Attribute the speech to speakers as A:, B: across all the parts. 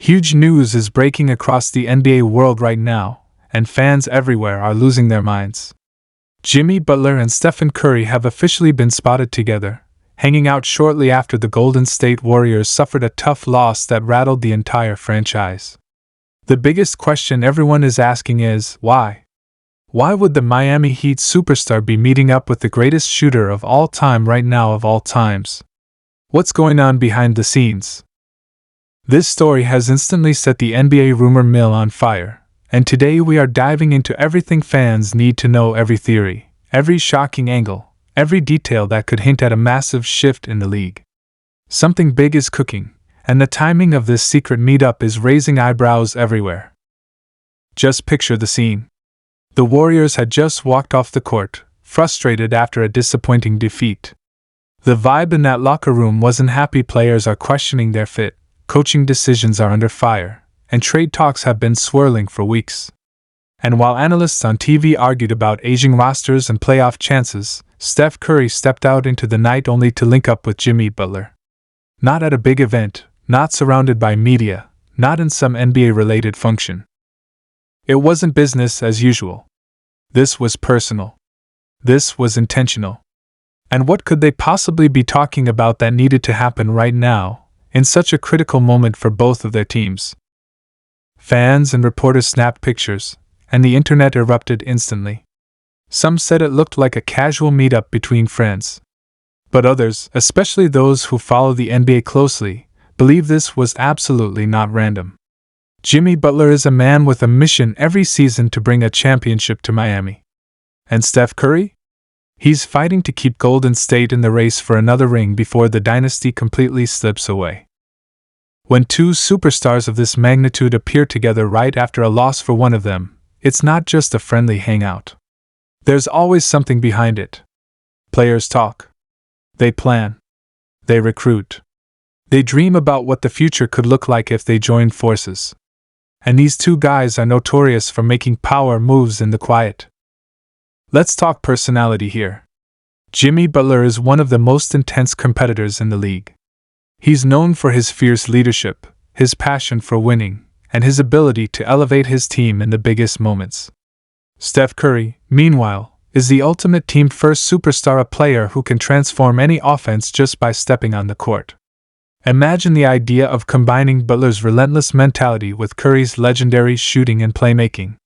A: Huge news is breaking across the NBA world right now, and fans everywhere are losing their minds. Jimmy Butler and Steph Curry have officially been spotted together, hanging out shortly after the Golden State Warriors suffered a tough loss that rattled the entire franchise. The biggest question everyone is asking is, why? Why would the Miami Heat superstar be meeting up with the greatest shooter of all time right now of all times? What's going on behind the scenes? This story has instantly set the NBA rumor mill on fire, and today we are diving into everything fans need to know, every theory, every shocking angle, every detail that could hint at a massive shift in the league. Something big is cooking, and the timing of this secret meetup is raising eyebrows everywhere. Just picture the scene. The Warriors had just walked off the court, frustrated after a disappointing defeat. The vibe in that locker room wasn't happy. Players are questioning their fit, coaching decisions are under fire, and trade talks have been swirling for weeks. And while analysts on TV argued about aging rosters and playoff chances, Steph Curry stepped out into the night only to link up with Jimmy Butler. Not at a big event, not surrounded by media, not in some NBA-related function. It wasn't business as usual. This was personal. This was intentional. And what could they possibly be talking about that needed to happen right now, in such a critical moment for both of their teams? Fans and reporters snapped pictures, and the internet erupted instantly. Some said it looked like a casual meetup between friends. But others, especially those who follow the NBA closely, believe this was absolutely not random. Jimmy Butler is a man with a mission every season to bring a championship to Miami. And Steph Curry? He's fighting to keep Golden State in the race for another ring before the dynasty completely slips away. When two superstars of this magnitude appear together right after a loss for one of them, it's not just a friendly hangout. There's always something behind it. Players talk. They plan. They recruit. They dream about what the future could look like if they joined forces. And these two guys are notorious for making power moves in the quiet. Let's talk personality here. Jimmy Butler is one of the most intense competitors in the league. He's known for his fierce leadership, his passion for winning, and his ability to elevate his team in the biggest moments. Steph Curry, meanwhile, is the ultimate team-first superstar, a player who can transform any offense just by stepping on the court. Imagine the idea of combining Butler's relentless mentality with Curry's legendary shooting and playmaking.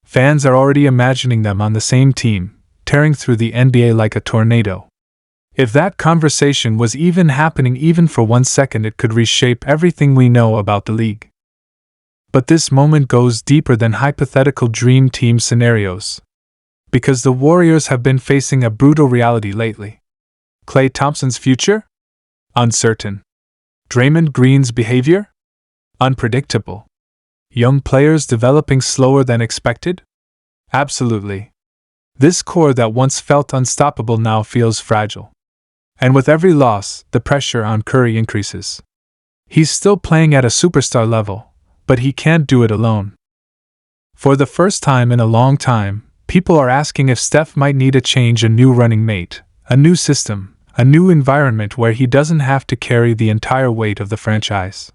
A: Fans are already imagining them on the same team, tearing through the NBA like a tornado. If that conversation was even happening even for 1 second, it could reshape everything we know about the league. But this moment goes deeper than hypothetical dream team scenarios. Because the Warriors have been facing a brutal reality lately. Klay Thompson's future? Uncertain. Draymond Green's behavior? Unpredictable. Young players developing slower than expected? Absolutely. This core that once felt unstoppable now feels fragile. And with every loss, the pressure on Curry increases. He's still playing at a superstar level, but he can't do it alone. For the first time in a long time, people are asking if Steph might need a change, a new running mate, a new system, a new environment where he doesn't have to carry the entire weight of the franchise.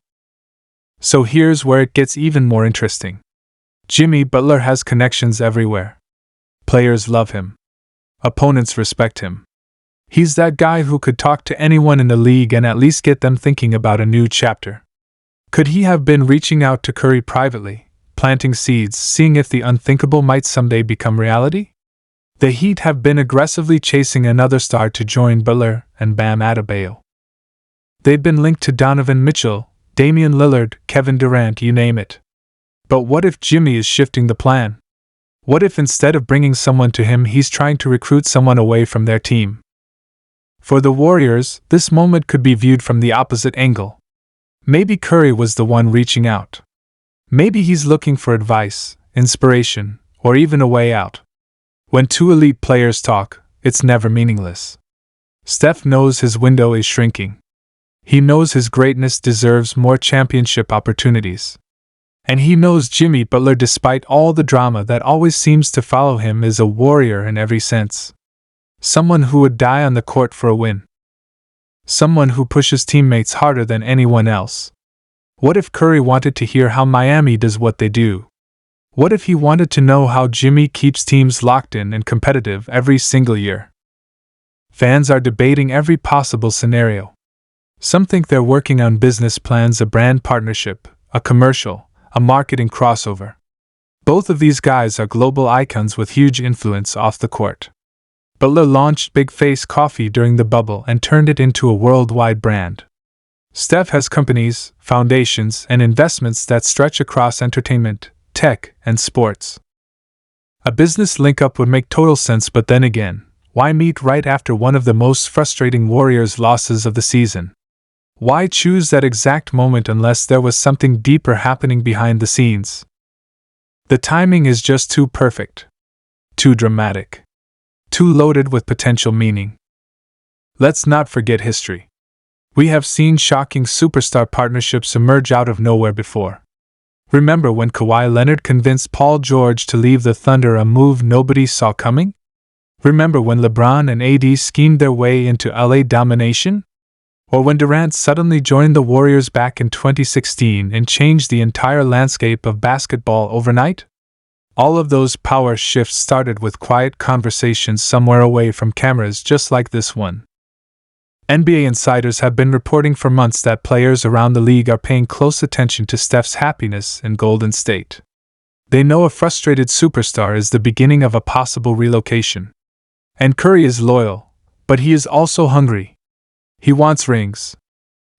A: So here's where it gets even more interesting. Jimmy Butler has connections everywhere. Players love him. Opponents respect him. He's that guy who could talk to anyone in the league and at least get them thinking about a new chapter. Could he have been reaching out to Curry privately, planting seeds, seeing if the unthinkable might someday become reality? The Heat have been aggressively chasing another star to join Butler and Bam Adebayo. They've been linked to Donovan Mitchell, Damian Lillard, Kevin Durant, you name it. But what if Jimmy is shifting the plan? What if instead of bringing someone to him, he's trying to recruit someone away from their team? For the Warriors, this moment could be viewed from the opposite angle. Maybe Curry was the one reaching out. Maybe he's looking for advice, inspiration, or even a way out. When two elite players talk, it's never meaningless. Steph knows his window is shrinking. He knows his greatness deserves more championship opportunities. And he knows Jimmy Butler, despite all the drama that always seems to follow him, is a warrior in every sense. Someone who would die on the court for a win. Someone who pushes teammates harder than anyone else. What if Curry wanted to hear how Miami does what they do? What if he wanted to know how Jimmy keeps teams locked in and competitive every single year? Fans are debating every possible scenario. Some think they're working on business plans, a brand partnership, a commercial, a marketing crossover. Both of these guys are global icons with huge influence off the court. Butler launched Big Face Coffee during the bubble and turned it into a worldwide brand. Steph has companies, foundations, and investments that stretch across entertainment, tech, and sports. A business link-up would make total sense, but then again, why meet right after one of the most frustrating Warriors losses of the season? Why choose that exact moment unless there was something deeper happening behind the scenes? The timing is just too perfect. Too dramatic. Too loaded with potential meaning. Let's not forget history. We have seen shocking superstar partnerships emerge out of nowhere before. Remember when Kawhi Leonard convinced Paul George to leave the Thunder, a move nobody saw coming? Remember when LeBron and AD schemed their way into LA domination? Or when Durant suddenly joined the Warriors back in 2016 and changed the entire landscape of basketball overnight? All of those power shifts started with quiet conversations somewhere away from cameras, just like this one. NBA insiders have been reporting for months that players around the league are paying close attention to Steph's happiness in Golden State. They know a frustrated superstar is the beginning of a possible relocation. And Curry is loyal, but he is also hungry. He wants rings.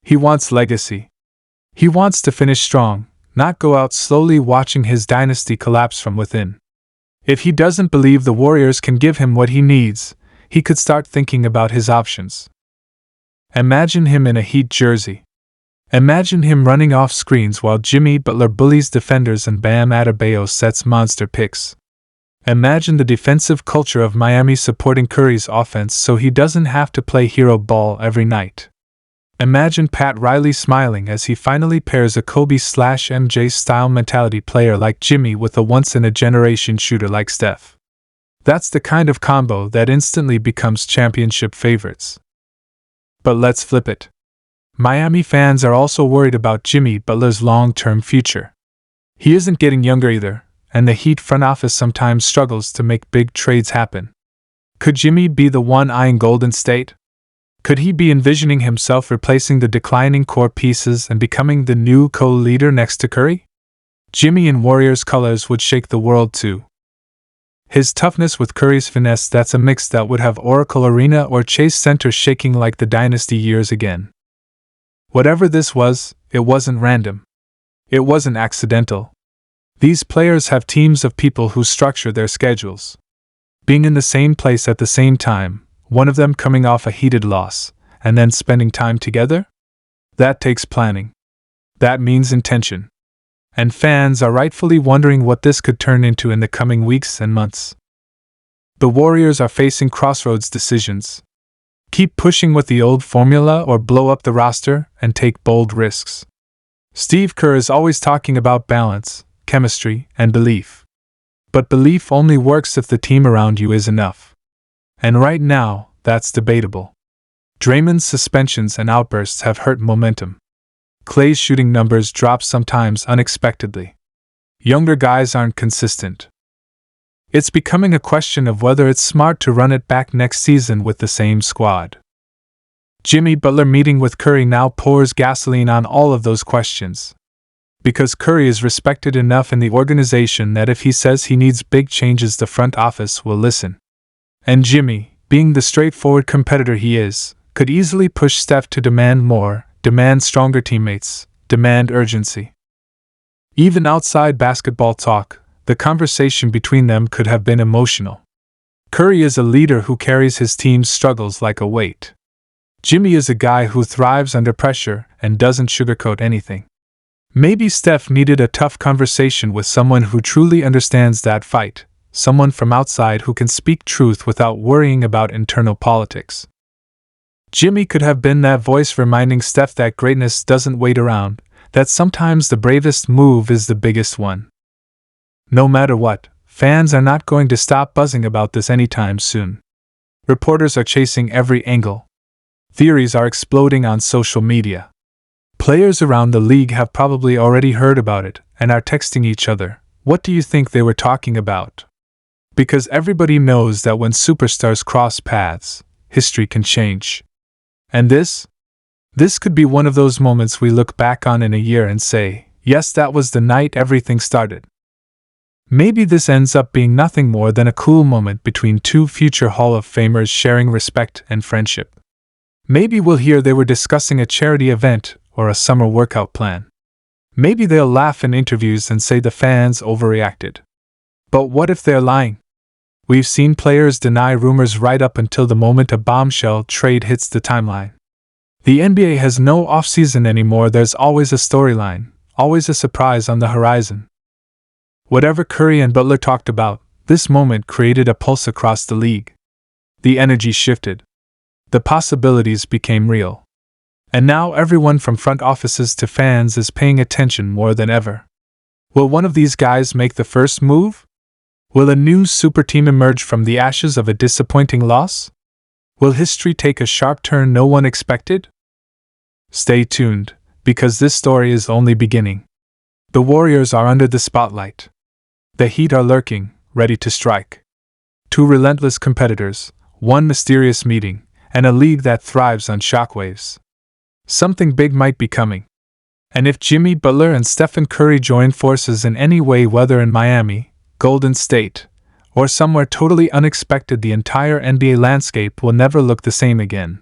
A: He wants legacy. He wants to finish strong, not go out slowly watching his dynasty collapse from within. If he doesn't believe the Warriors can give him what he needs, he could start thinking about his options. Imagine him in a Heat jersey. Imagine him running off screens while Jimmy Butler bullies defenders and Bam Adebayo sets monster picks. Imagine the defensive culture of Miami supporting Curry's offense so he doesn't have to play hero ball every night. Imagine Pat Riley smiling as he finally pairs a Kobe/MJ style mentality player like Jimmy with a once-in-a-generation shooter like Steph. That's the kind of combo that instantly becomes championship favorites. But let's flip it. Miami fans are also worried about Jimmy Butler's long-term future. He isn't getting younger either, and the Heat front office sometimes struggles to make big trades happen. Could Jimmy be the one eyeing Golden State? Could he be envisioning himself replacing the declining core pieces and becoming the new co-leader next to Curry? Jimmy in Warriors colors would shake the world too. His toughness with Curry's finesse, that's a mix that would have Oracle Arena or Chase Center shaking like the dynasty years again. Whatever this was, it wasn't random. It wasn't accidental. These players have teams of people who structure their schedules. Being in the same place at the same time, one of them coming off a heated loss, and then spending time together? That takes planning. That means intention. And fans are rightfully wondering what this could turn into in the coming weeks and months. The Warriors are facing crossroads decisions. Keep pushing with the old formula or blow up the roster and take bold risks. Steve Kerr is always talking about balance, chemistry, and belief. But belief only works if the team around you is enough. And right now, that's debatable. Draymond's suspensions and outbursts have hurt momentum. Klay's shooting numbers drop sometimes unexpectedly. Younger guys aren't consistent. It's becoming a question of whether it's smart to run it back next season with the same squad. Jimmy Butler meeting with Curry now pours gasoline on all of those questions. Because Curry is respected enough in the organization that if he says he needs big changes, the front office will listen. And Jimmy, being the straightforward competitor he is, could easily push Steph to demand more, demand stronger teammates, demand urgency. Even outside basketball talk, the conversation between them could have been emotional. Curry is a leader who carries his team's struggles like a weight. Jimmy is a guy who thrives under pressure and doesn't sugarcoat anything. Maybe Steph needed a tough conversation with someone who truly understands that fight, someone from outside who can speak truth without worrying about internal politics. Jimmy could have been that voice reminding Steph that greatness doesn't wait around, that sometimes the bravest move is the biggest one. No matter what, fans are not going to stop buzzing about this anytime soon. Reporters are chasing every angle. Theories are exploding on social media. Players around the league have probably already heard about it and are texting each other. What do you think they were talking about? Because everybody knows that when superstars cross paths, history can change. And this could be one of those moments we look back on in a year and say, yes, that was the night everything started. Maybe this ends up being nothing more than a cool moment between two future Hall of Famers sharing respect and friendship. Maybe we'll hear they were discussing a charity event or a summer workout plan. Maybe they'll laugh in interviews and say the fans overreacted. But what if they're lying? We've seen players deny rumors right up until the moment a bombshell trade hits the timeline. The NBA has no offseason anymore. There's always a storyline, always a surprise on the horizon. Whatever Curry and Butler talked about, this moment created a pulse across the league. The energy shifted. The possibilities became real. And now everyone from front offices to fans is paying attention more than ever. Will one of these guys make the first move? Will a new super team emerge from the ashes of a disappointing loss? Will history take a sharp turn no one expected? Stay tuned, because this story is only beginning. The Warriors are under the spotlight. The Heat are lurking, ready to strike. Two relentless competitors, one mysterious meeting, and a league that thrives on shockwaves. Something big might be coming. And if Jimmy Butler and Steph Curry join forces in any way, whether in Miami, Golden State, or somewhere totally unexpected, the entire NBA landscape will never look the same again.